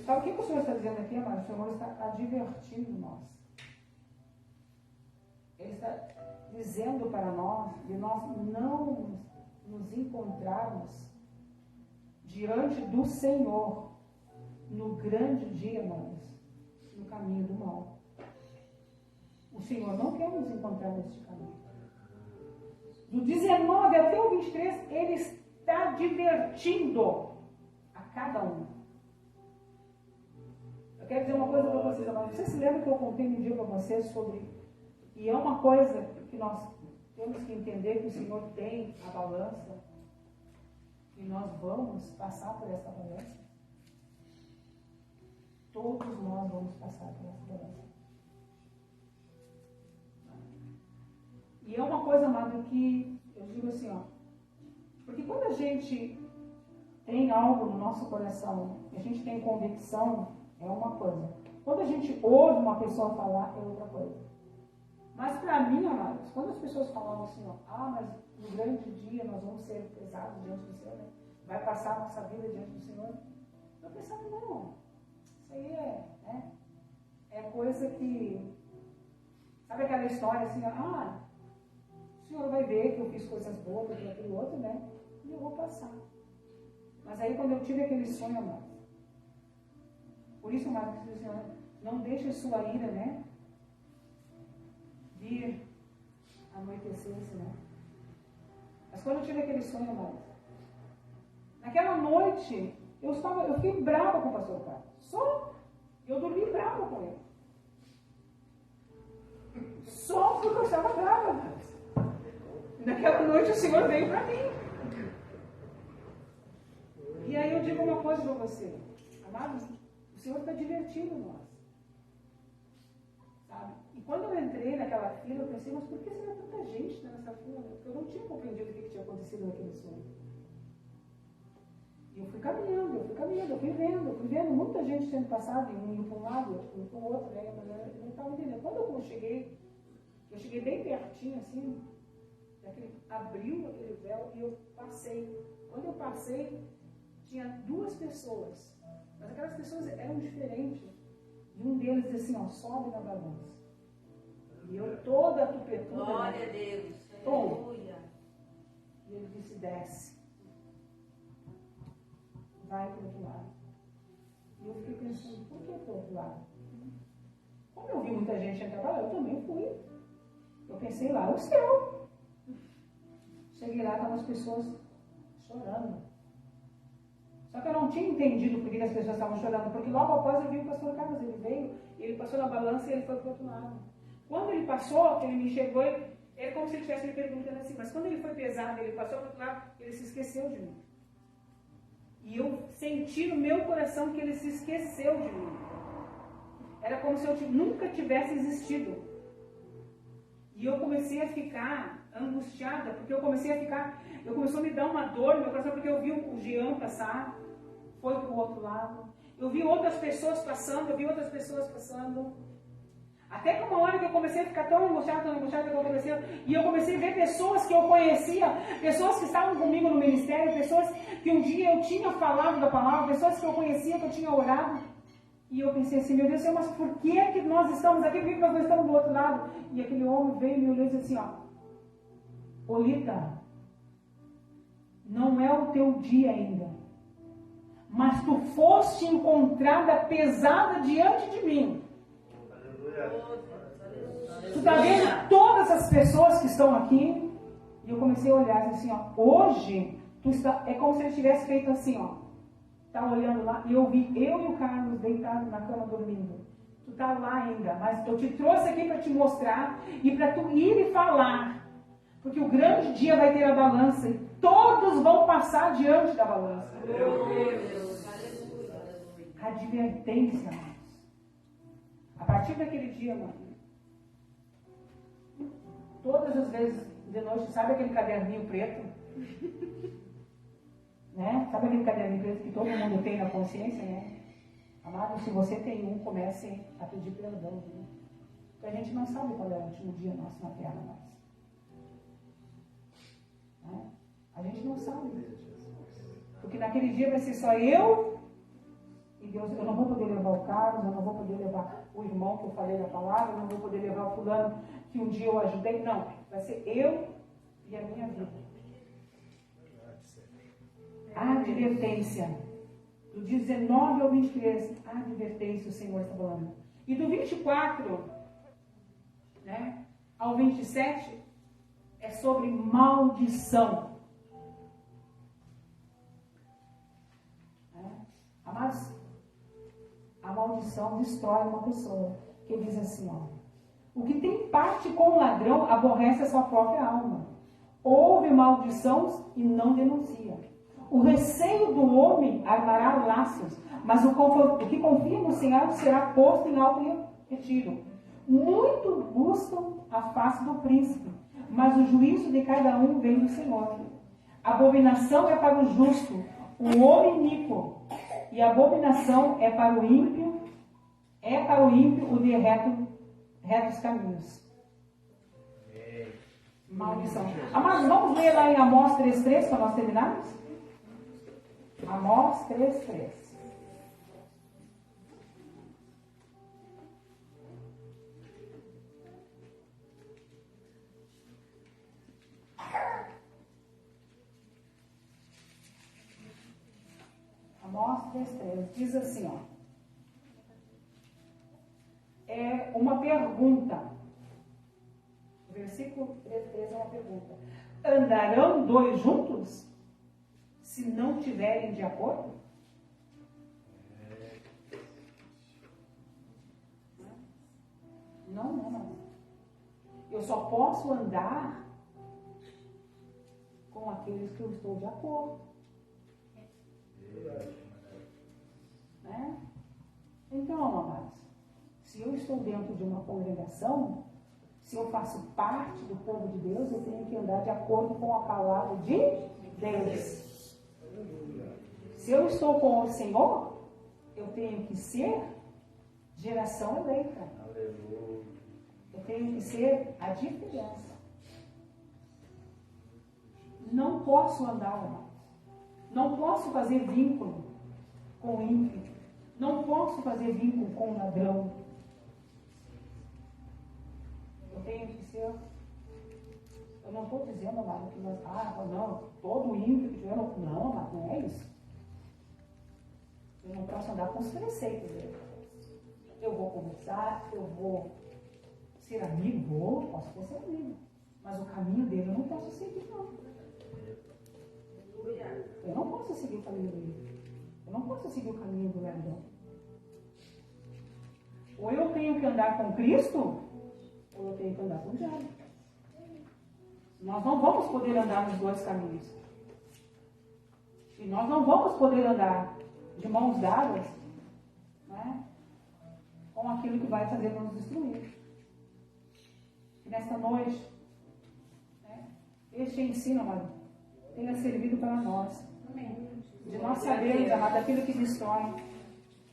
Sabe o que o Senhor está dizendo aqui, amado? O Senhor está advertindo nós. Ele está dizendo para nós de nós não nos encontrarmos diante do Senhor no grande dia, amados, no caminho do mal. O Senhor não quer nos encontrar neste caminho. Do 19 até o 23, Ele está divertindo a cada um. Eu quero dizer uma coisa para vocês, amados. Vocês se lembram que eu contei um dia para vocês sobre... E é uma coisa que nós temos que entender, que o Senhor tem a balança, e nós vamos passar por essa balança. Todos nós vamos passar por essa balança. E é uma coisa, amado, que eu digo assim, porque quando a gente tem algo no nosso coração, a gente tem convicção, é uma coisa. Quando a gente ouve uma pessoa falar, é outra coisa. Mas para mim, amados, quando as pessoas falavam assim, mas no grande dia nós vamos ser pesados diante do Senhor, né? Vai passar a nossa vida diante do Senhor. Eu pensava, não, isso aí é coisa que... Sabe aquela história assim, o Senhor vai ver que eu fiz coisas boas, que aquele outro, né? E eu vou passar. Mas aí quando eu tive aquele sonho, amado, por isso, amado, que o Senhor não deixe sua ira, né? Vir anoitecer, né? Mas quando eu tive aquele sonho, amado, naquela noite, eu fiquei brava com o pastor Carlos. Eu dormi brava com ele. Só porque eu estava brava, amados. Naquela noite o Senhor veio para mim. E aí eu digo uma coisa para você, amados, o Senhor está divertindo nós. Sabe? E quando eu entrei naquela fila, eu pensei, mas por que será tanta gente nessa fila? Porque eu não tinha compreendido o que tinha acontecido naquele sonho. E eu fui caminhando, eu fui vendo muita gente sendo passada, um indo para um lado, outro para o outro, né? Mas eu não estava entendendo. Quando eu cheguei bem pertinho, assim, abriu aquele véu e eu passei. Quando eu passei, tinha 2 pessoas, mas aquelas pessoas eram diferentes. E um deles disse assim, sobe na balança. E eu toda atupetuda. Glória a Deus. Aleluia. E ele disse, desce. Vai para o outro lado. E eu fiquei pensando, por que para o outro lado? Como eu vi muita gente entrar lá, eu também fui. Eu pensei, lá é o céu. Cheguei lá, estavam as pessoas chorando. Só que eu não tinha entendido por que as pessoas estavam chorando, porque logo após eu vi o pastor Carlos, ele veio, ele passou na balança e ele foi para o outro lado. Quando ele passou, ele me enxergou, ele como se ele estivesse me perguntando assim, mas quando ele foi pesado, ele passou para o outro lado, ele se esqueceu de mim. E eu senti no meu coração que ele se esqueceu de mim. Era como se eu nunca tivesse existido. E eu comecei a ficar angustiada, porque começou a me dar uma dor no meu coração, porque eu vi o Jean passar, foi para o outro lado. Eu vi outras pessoas passando, Até que uma hora que eu comecei a ficar tão angustiada, e eu comecei a ver pessoas que eu conhecia, pessoas que estavam comigo no ministério, pessoas que um dia eu tinha falado da palavra, pessoas que eu conhecia, que eu tinha orado. E eu pensei assim, meu Deus do céu, mas por que nós estamos aqui? Por que nós não estamos do outro lado? E aquele homem veio e me olhou e disse assim, ó, Olita, não é o teu dia ainda, mas tu foste encontrada pesada diante de mim. Tu está vendo todas as pessoas que estão aqui? E eu comecei a olhar assim, ó, hoje, é como se ele tivesse feito assim, ó. Estava olhando lá e eu vi eu e o Carlos deitados na cama dormindo. Tu está lá ainda, mas eu te trouxe aqui para te mostrar e para tu ir e falar. Porque o grande dia vai ter a balança e todos vão passar diante da balança. Advertência, amados. A partir daquele dia, mano, todas as vezes de noite, sabe aquele caderninho preto? Né? Sabe aquele caderninho preto que todo mundo tem na consciência, né? Amado, se você tem um, comece a pedir perdão. Viu? Porque a gente não sabe qual é o último dia nosso na terra mais. Né? A gente não sabe. Porque naquele dia vai ser só eu e Deus. Eu não vou poder levar o Carlos, eu não vou poder levar o irmão que eu falei da palavra, eu não vou poder levar o fulano que um dia eu ajudei. Não, vai ser eu e a minha vida. Advertência. Do 19 ao 23, advertência o Senhor está falando. E do 24, né, ao 27, é sobre maldição. Amados, a maldição destrói uma pessoa. Que diz assim, ó. O que tem parte com o ladrão aborrece a sua própria alma. Ouve maldição e não denuncia. O receio do homem armará laços, mas o que confia no Senhor será posto em alto retiro. Muito buscam a face do príncipe, mas o juízo de cada um vem do Senhor. Abominação é para o justo, o homem iníquo, e abominação é para o ímpio o de retos caminhos. Maldição. Mas vamos ler lá em Amós 3:3 para nós terminarmos? Amós 3:3. Amós 3:3 diz assim, ó. É uma pergunta. O versículo 3:3 é uma pergunta. Andarão dois juntos? Se não tiverem de acordo? Não. Eu só posso andar com aqueles que eu estou de acordo. Né? Então, amados, se eu estou dentro de uma congregação, se eu faço parte do povo de Deus, eu tenho que andar de acordo com a palavra de Deus. Se eu estou com o Senhor, eu tenho que ser geração eleita. Eu tenho que ser a diferença. Não posso andar, amados. Não posso fazer vínculo com o ímpio. Não posso fazer vínculo com o ladrão. Eu tenho que ser. Eu não estou dizendo, amado, que nós. Não, todo ímpio que tiver. Não, amado, não é isso. Eu não posso andar com os preceitos dele. Eu vou conversar, eu vou ser amigo, posso ser amigo. Mas o caminho dele eu não posso seguir, não. Eu não posso seguir o caminho dele. Eu não posso seguir o caminho do ladrão. Ou eu tenho que andar com Cristo, ou eu tenho que andar com o diabo. Nós não vamos poder andar nos dois caminhos. E nós não vamos poder andar de mãos dadas, né, com aquilo que vai fazer nos destruir. que nesta noite, né, este ensino, amado, tenha servido para nós. De nós sabermos, amado, aquilo que destrói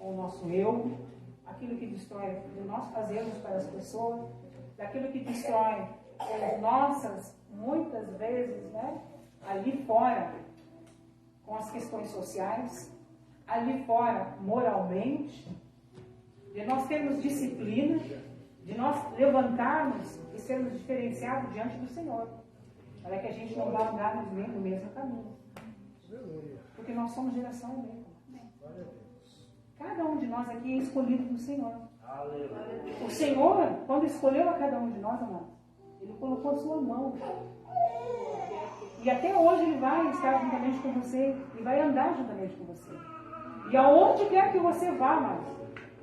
o nosso eu, aquilo que destrói de nós fazermos para as pessoas, daquilo que destrói as nossas, muitas vezes, né, ali fora, com as questões sociais, ali fora, moralmente, de nós termos disciplina, de nós levantarmos e sermos diferenciados diante do Senhor, para que a gente não vá andar no mesmo caminho. Porque nós somos geração eleita. Cada um de nós aqui é escolhido do Senhor. O Senhor, quando escolheu a cada um de nós, amados, Ele colocou a sua mão. E até hoje Ele vai estar juntamente com você e vai andar juntamente com você. E aonde quer que você vá, amados,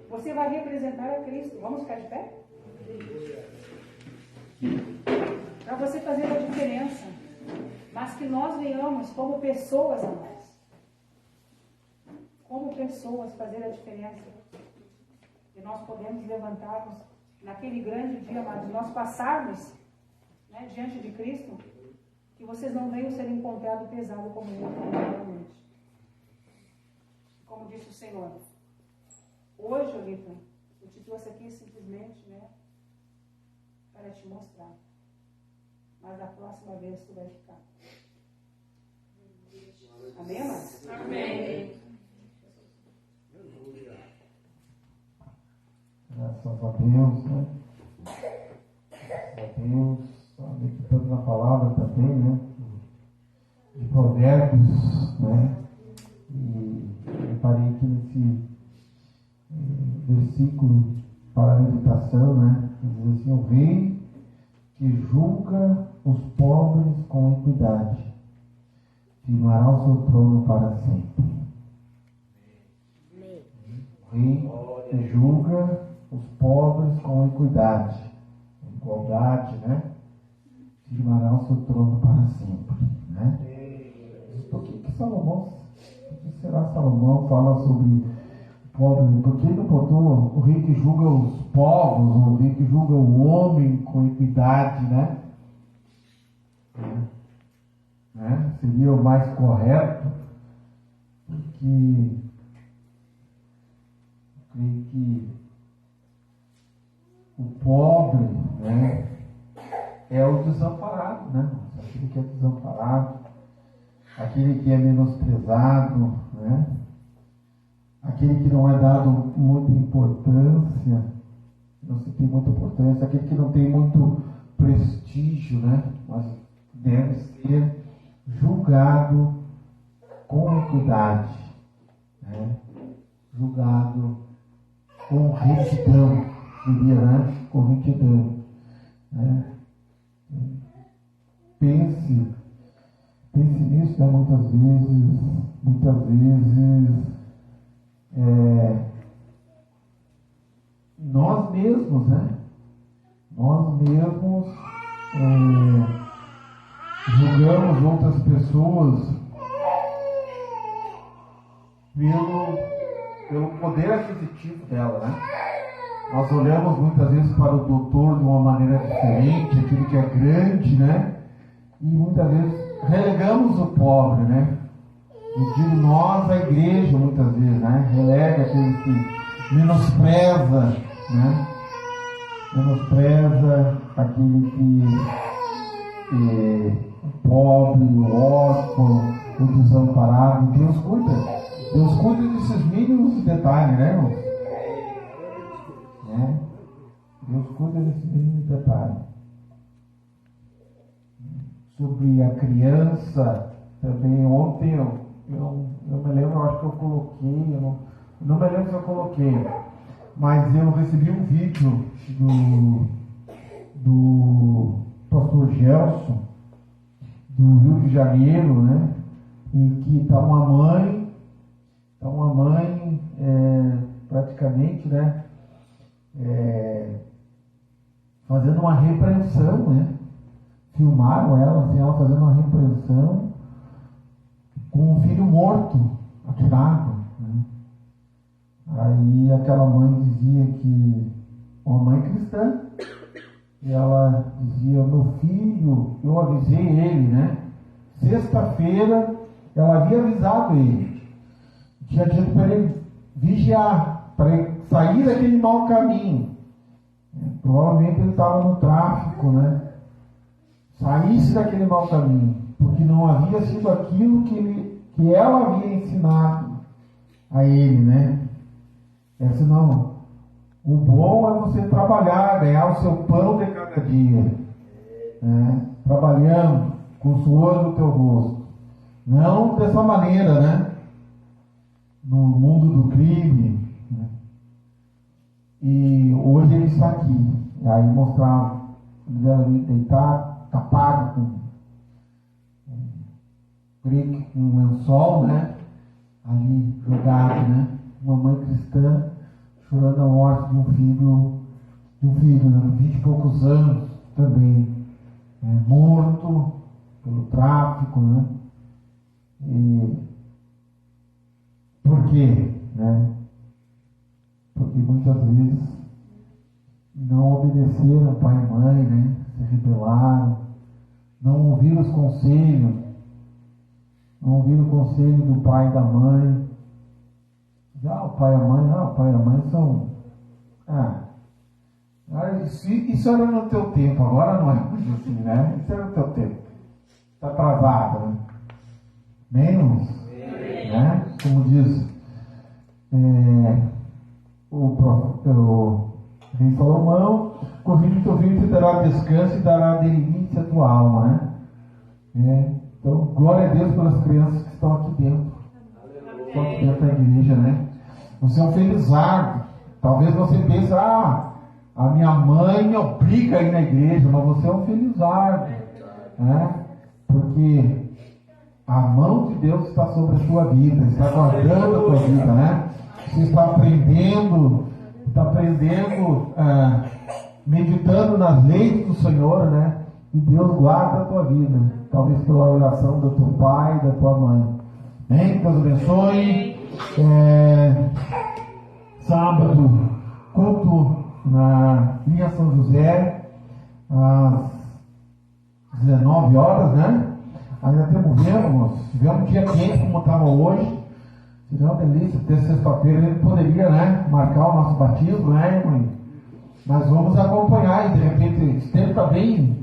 você vai representar a Cristo. Vamos ficar de pé? Para você fazer a diferença. Mas que nós venhamos como pessoas, amados. Como pessoas fazer a diferença. E nós podemos levantarmos naquele grande dia, amados, nós passarmos, né, diante de Cristo, que vocês não venham ser encontrados pesado como eu realmente. Como disse o Senhor. Hoje, Olívia, eu te trouxe aqui simplesmente, né, para te mostrar. Mas da próxima vez tu vai ficar. Amém, amados? Amém. Graças a Deus, né? Graças a Deus, meditando na palavra também, né? De Provérbios, né? E eu parei aqui nesse versículo para a meditação, né? Diz assim: o rei que julga os pobres com equidade firmará o seu trono para sempre. O rei que julga os pobres com equidade, igualdade, né? Firmará o seu trono para sempre, né? Por que Salomão, será Salomão fala sobre o pobre? Por que ele botou o rei que julga os povos, o rei que julga o homem com equidade, né? Seria o mais correto, porque eu creio que o pobre, né, é o desamparado, né? Aquele que é desamparado, aquele que é menosprezado, né? Aquele que não é dado muita importância, não se tem muita importância, aquele que não tem muito prestígio, né? Mas deve ser julgado com equidade, né? Julgado com retidão, diria, né? Com retidão, né? Pense nisso, né? Muitas vezes nós mesmos, né? Nós mesmos julgamos outras pessoas pelo poder aquisitivo dela, né? Nós olhamos muitas vezes para o doutor de uma maneira diferente, aquele que é grande, né? E muitas vezes relegamos o pobre, né? Eu digo nós, a igreja, muitas vezes, né? Relega aquele que menospreza, né? Menospreza aquele que o pobre, o órfão, o desamparado. Deus cuida desses mínimos detalhes, né, irmão? Deus cuida desse mínimo detalhe. Sobre a criança, também ontem eu me lembro, eu acho que eu coloquei, eu não me lembro se eu coloquei, mas eu recebi um vídeo do pastor Gelson, do Rio de Janeiro, né? Em que está uma mãe praticamente, né? Fazendo uma repreensão, né? Filmaram ela, assim, ela fazendo uma repreensão com um filho morto, atirado, né? Aí aquela mãe dizia que, uma mãe cristã, ela dizia: meu filho, eu avisei ele, né? Sexta-feira ela havia avisado ele, tinha dito para ele vigiar, para ele sair daquele mau caminho. Provavelmente ele estava no tráfico, né? Saísse daquele mau caminho, porque não havia sido aquilo que ela havia ensinado a ele, né? Senão, o bom é você trabalhar, ganhar o seu pão de cada dia, né? Trabalhando com o suor do teu rosto, não dessa maneira, né? No mundo do crime, né? E hoje ele está aqui, aí mostrava ele ali deitado, tapado com um lençol, né? Ali jogado, né? Uma mãe cristã chorando a morte de um filho, né? De 20 e poucos anos também, morto pelo tráfico, né? E por quê, né? Porque muitas vezes não obedeceram pai e mãe, né? Se rebelaram, não ouviram os conselhos, não ouviram o conselho do pai e da mãe. O pai e a mãe são... isso era no teu tempo, agora não é muito assim, né? Isso era no teu tempo. Está atrasado, né? Menos, né? Como diz o rei Salomão: corrige o teu filho, te dará descanso e dará delícia à tua alma, né? Então, glória a Deus pelas crianças que estão aqui dentro. Estão aqui dentro da igreja, né? Você é um felizardo. Talvez você pense: a minha mãe me obriga a ir na igreja, mas você é um felizardo, né? Porque a mão de Deus está sobre a sua vida, está guardando a tua vida, né? Você está aprendendo, meditando nas leis do Senhor, né? E Deus guarda a tua vida, talvez pela oração do teu pai e da tua mãe. Amém? Deus abençoe. Sábado, culto na linha São José, às 19 horas, né? Ainda tivemos dia quente como estava hoje. Seria uma delícia ter sexta-feira. Ele poderia, né, marcar o nosso batismo, né, mãe? Mas vamos acompanhar e de repente esse tempo está bem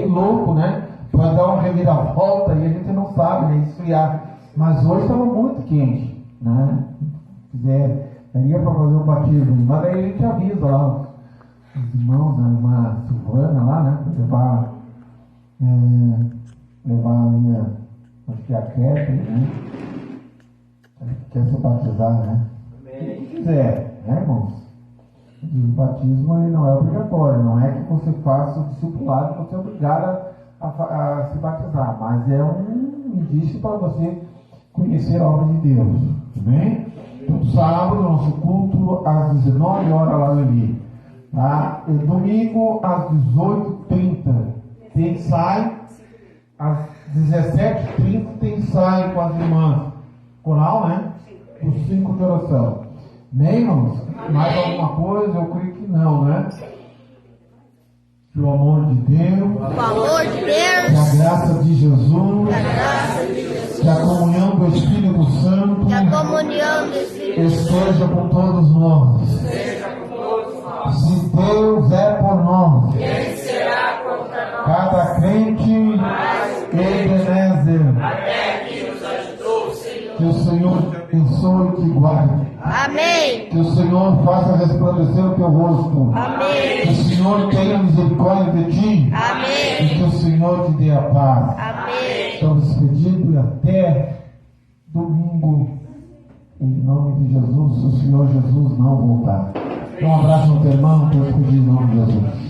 louco, né? Pode dar uma reviravolta e a gente não sabe, né? Esfriar. Mas hoje estava muito quente, né? Se quiser, daria para fazer o batismo. Mas aí a gente avisa lá os irmãos, né? Uma Silvana lá, né? Para levar ali acho que a Catherine, né? Quer se batizar, né? Se quiser, né, irmãos? O batismo ele não é obrigatório, não é que você faça o discipulado para ser obrigado a se batizar, mas é um indício para você conhecer a obra de Deus, tudo bem? Todo sábado, nosso culto às 19 horas lá no Eli, tá? E domingo às 18h30 tem ensaio, às 17h30 tem ensaio com as irmãs coral, né? Os 5 de oração. Amém, irmãos? Mais alguma coisa? Eu creio que não, né? Que o amor de Deus, que a graça de Jesus, que a comunhão do Espírito Santo esteja com todos nós. Se Deus é por nós, quem será contra nós? Cada crente Ebenezer. Que o Senhor te abençoe e te guarde. Amém. Que o Senhor faça resplandecer o teu rosto. Amém. Que o Senhor tenha misericórdia de ti. Amém. E que o Senhor te dê a paz. Amém. Estamos despedidos e até domingo. Em nome de Jesus, se o Senhor Jesus não voltar. Um abraço no teu irmão, estou despedindo em nome de Jesus.